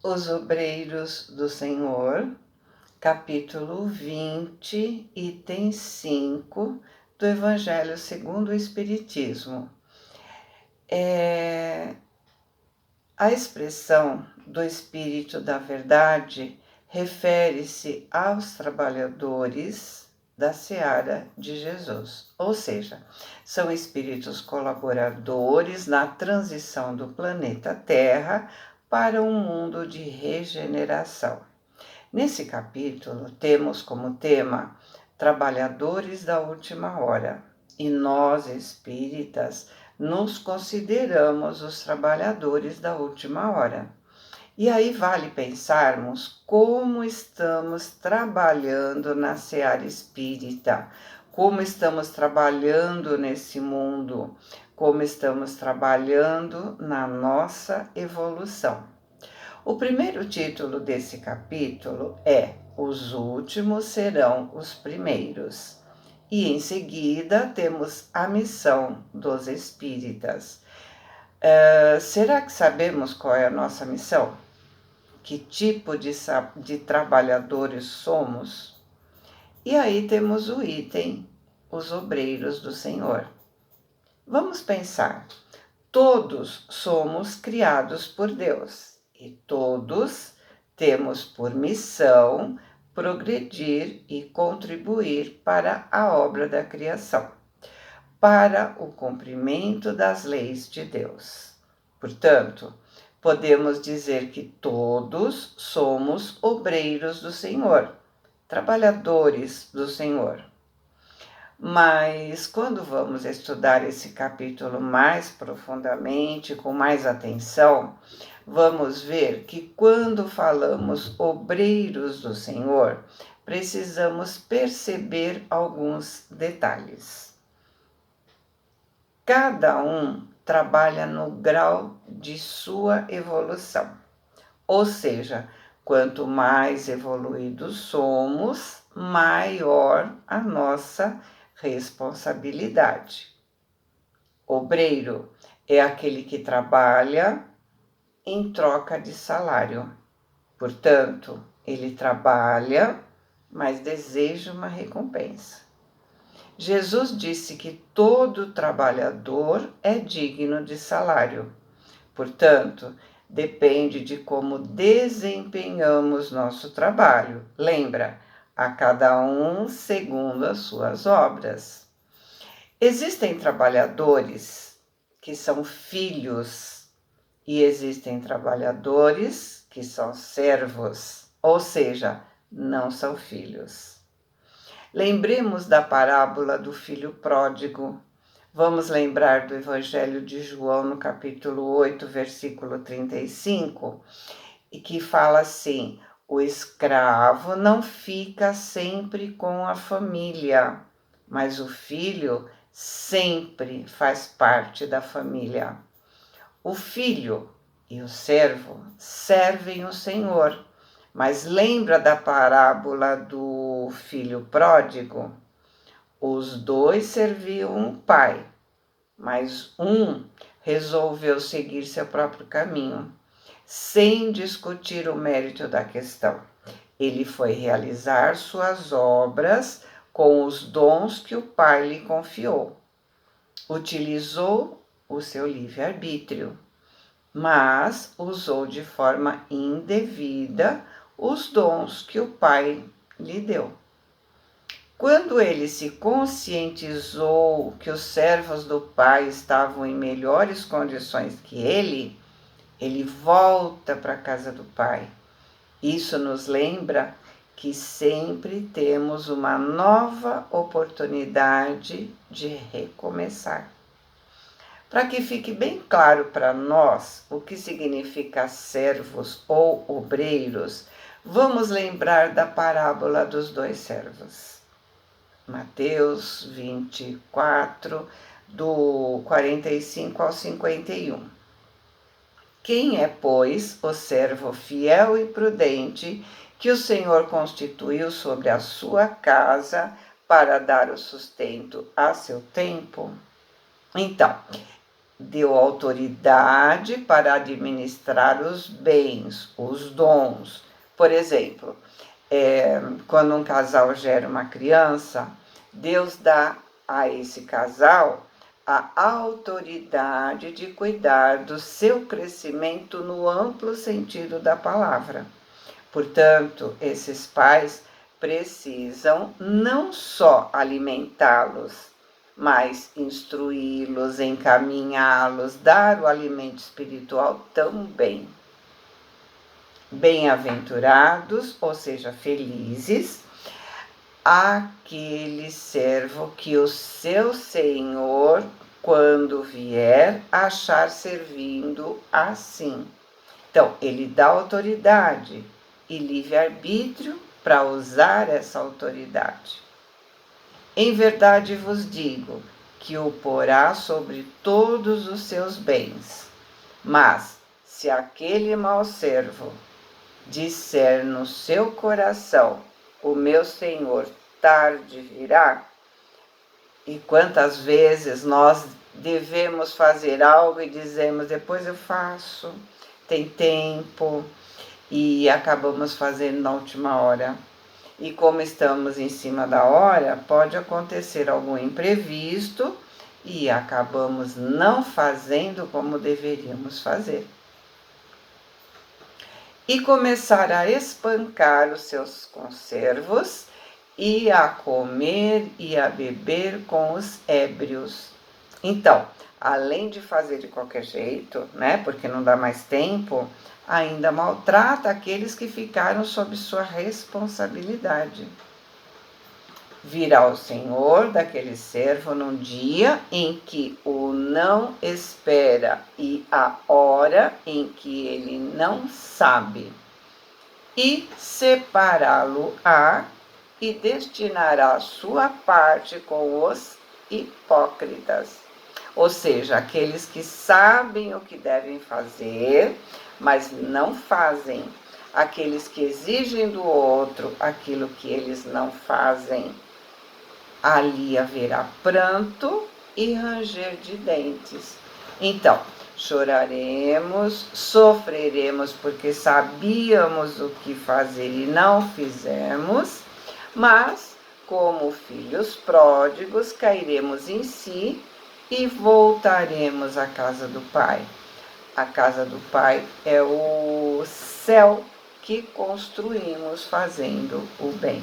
Os Obreiros do Senhor, capítulo 20, item 5 do Evangelho segundo o Espiritismo. A expressão do Espírito da Verdade refere-se aos trabalhadores da seara de Jesus, ou seja, são espíritos colaboradores na transição do planeta Terra para um mundo de regeneração. Nesse capítulo, temos como tema Trabalhadores da Última Hora, e nós, espíritas, nos consideramos os trabalhadores da última hora. E aí vale pensarmos como estamos trabalhando na seara espírita, como estamos trabalhando nesse mundo, como estamos trabalhando na nossa evolução. O primeiro título desse capítulo é Os Últimos Serão os Primeiros. E em seguida temos a missão dos espíritas. Será que sabemos qual é a nossa missão? Que tipo de trabalhadores somos? E aí temos o item, os obreiros do Senhor. Vamos pensar, todos somos criados por Deus e todos temos por missão progredir e contribuir para a obra da criação, para o cumprimento das leis de Deus. Portanto, podemos dizer que todos somos obreiros do Senhor, trabalhadores do Senhor. Mas quando vamos estudar esse capítulo mais profundamente, com mais atenção, vamos ver que quando falamos obreiros do Senhor, precisamos perceber alguns detalhes. Cada um trabalha no grau de sua evolução, ou seja, quanto mais evoluídos somos, maior a nossa responsabilidade. Obreiro é aquele que trabalha em troca de salário. Portanto, ele trabalha, mas deseja uma recompensa. Jesus disse que todo trabalhador é digno de salário. Portanto, depende de como desempenhamos nosso trabalho. Lembra? A cada um segundo as suas obras. Existem trabalhadores que são filhos e existem trabalhadores que são servos, ou seja, não são filhos. Lembremos da parábola do filho pródigo. Vamos lembrar do Evangelho de João, no capítulo 8, versículo 35, e que fala assim: o escravo não fica sempre com a família, mas o filho sempre faz parte da família. O filho e o servo servem o Senhor, mas lembra da parábola do filho pródigo? Os dois serviam o pai, mas um resolveu seguir seu próprio caminho, sem discutir o mérito da questão. Ele foi realizar suas obras com os dons que o pai lhe confiou. Utilizou o seu livre-arbítrio, mas usou de forma indevida os dons que o pai lhe deu. Quando ele se conscientizou que os servos do pai estavam em melhores condições que ele volta para a casa do pai. Isso nos lembra que sempre temos uma nova oportunidade de recomeçar. Para que fique bem claro para nós o que significa servos ou obreiros, vamos lembrar da parábola dos dois servos. Mateus 24, do 45 ao 51. Quem é, pois, o servo fiel e prudente que o Senhor constituiu sobre a sua casa para dar o sustento a seu tempo? Então, deu autoridade para administrar os bens, os dons. Por exemplo, quando um casal gera uma criança, Deus dá a esse casal a autoridade de cuidar do seu crescimento no amplo sentido da palavra. Portanto, esses pais precisam não só alimentá-los, mas instruí-los, encaminhá-los, dar o alimento espiritual também. Bem-aventurados, ou seja, felizes, aquele servo que o seu senhor, quando vier, achar servindo assim. Então, ele dá autoridade e livre-arbítrio para usar essa autoridade. Em verdade vos digo que o porá sobre todos os seus bens. Mas, se aquele mau servo disser no seu coração, o meu senhor tarde virá, e quantas vezes nós devemos fazer algo e dizemos, depois eu faço, tem tempo, e acabamos fazendo na última hora. E como estamos em cima da hora, pode acontecer algum imprevisto e acabamos não fazendo como deveríamos fazer. E começar a espancar os seus conservos e a comer e a beber com os ébrios. Então, além de fazer de qualquer jeito, né, porque não dá mais tempo, ainda maltrata aqueles que ficaram sob sua responsabilidade. Virá o Senhor daquele servo num dia em que o não espera e a hora em que ele não sabe, e separá-lo-á e destinará a sua parte com os hipócritas. Ou seja, aqueles que sabem o que devem fazer, mas não fazem. Aqueles que exigem do outro aquilo que eles não fazem. Ali haverá pranto e ranger de dentes. Então, choraremos, sofreremos porque sabíamos o que fazer e não fizemos, mas, como filhos pródigos, cairemos em si e voltaremos à casa do Pai. A casa do Pai é o céu que construímos fazendo o bem.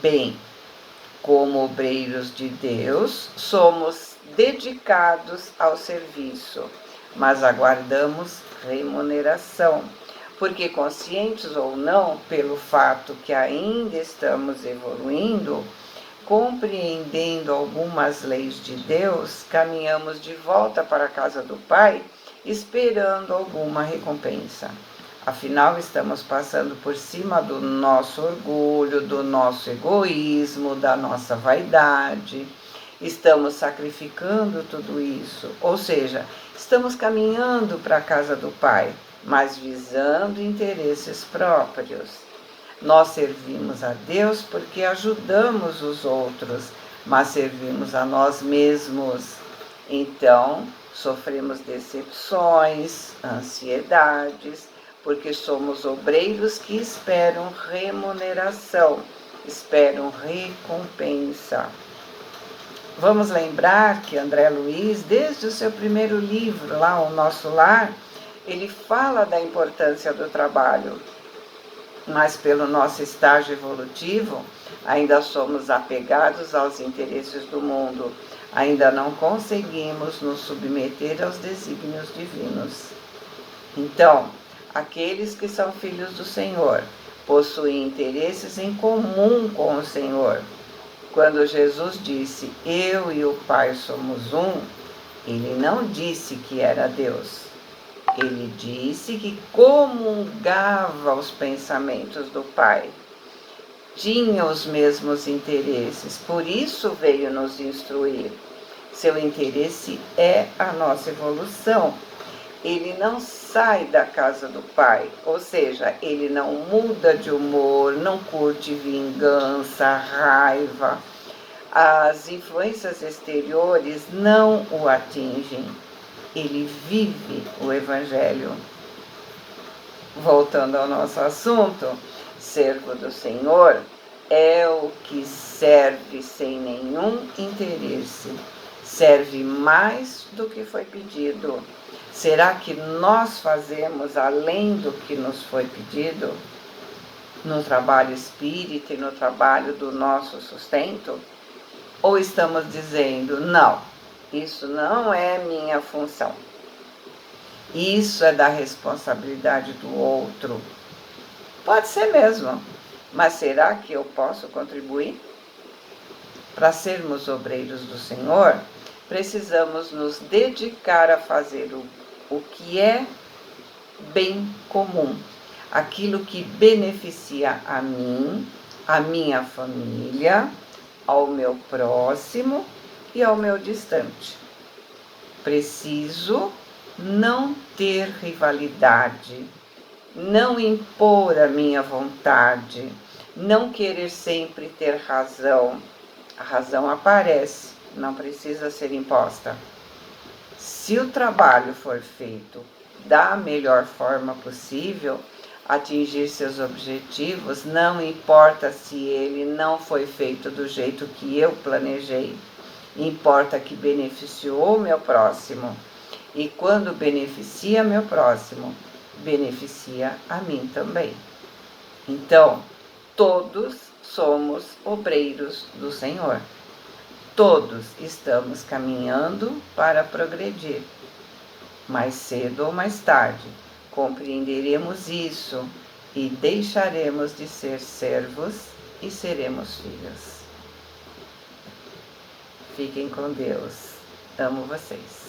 Bem, como obreiros de Deus, somos dedicados ao serviço, mas aguardamos remuneração, porque conscientes ou não, pelo fato que ainda estamos evoluindo, compreendendo algumas leis de Deus, caminhamos de volta para a casa do Pai, esperando alguma recompensa. Afinal, estamos passando por cima do nosso orgulho, do nosso egoísmo, da nossa vaidade. Estamos sacrificando tudo isso, ou seja, estamos caminhando para a casa do Pai, mas visando interesses próprios. Nós servimos a Deus porque ajudamos os outros, mas servimos a nós mesmos. Então, sofremos decepções, ansiedades, porque somos obreiros que esperam remuneração, esperam recompensa. Vamos lembrar que André Luiz, desde o seu primeiro livro, lá, O Nosso Lar, ele fala da importância do trabalho, mas pelo nosso estágio evolutivo, ainda somos apegados aos interesses do mundo, ainda não conseguimos nos submeter aos desígnios divinos. Então, aqueles que são filhos do Senhor possuem interesses em comum com o Senhor. Quando Jesus disse, eu e o Pai somos um, ele não disse que era Deus. Ele disse que comungava os pensamentos do Pai. Tinha os mesmos interesses, por isso veio nos instruir. Seu interesse é a nossa evolução. Ele não sai da casa do Pai, ou seja, ele não muda de humor, não curte vingança, raiva. As influências exteriores não o atingem. Ele vive o Evangelho. Voltando ao nosso assunto, servo do Senhor é o que serve sem nenhum interesse, serve mais do que foi pedido. Será que nós fazemos além do que nos foi pedido? No trabalho espírita e no trabalho do nosso sustento? Ou estamos dizendo, não, isso não é minha função. Isso é da responsabilidade do outro. Pode ser mesmo, mas será que eu posso contribuir? Para sermos obreiros do Senhor, precisamos nos dedicar a fazer o que é bem comum, aquilo que beneficia a mim, a minha família, ao meu próximo e ao meu distante. Preciso não ter rivalidade, não impor a minha vontade, não querer sempre ter razão. A razão aparece, não precisa ser imposta. Se o trabalho for feito da melhor forma possível, atingir seus objetivos, não importa se ele não foi feito do jeito que eu planejei, importa que beneficiou o meu próximo. E quando beneficia meu próximo, beneficia a mim também. Então, todos somos obreiros do Senhor. Todos estamos caminhando para progredir. Mais cedo ou mais tarde, compreenderemos isso e deixaremos de ser servos e seremos filhos. Fiquem com Deus. Amo vocês.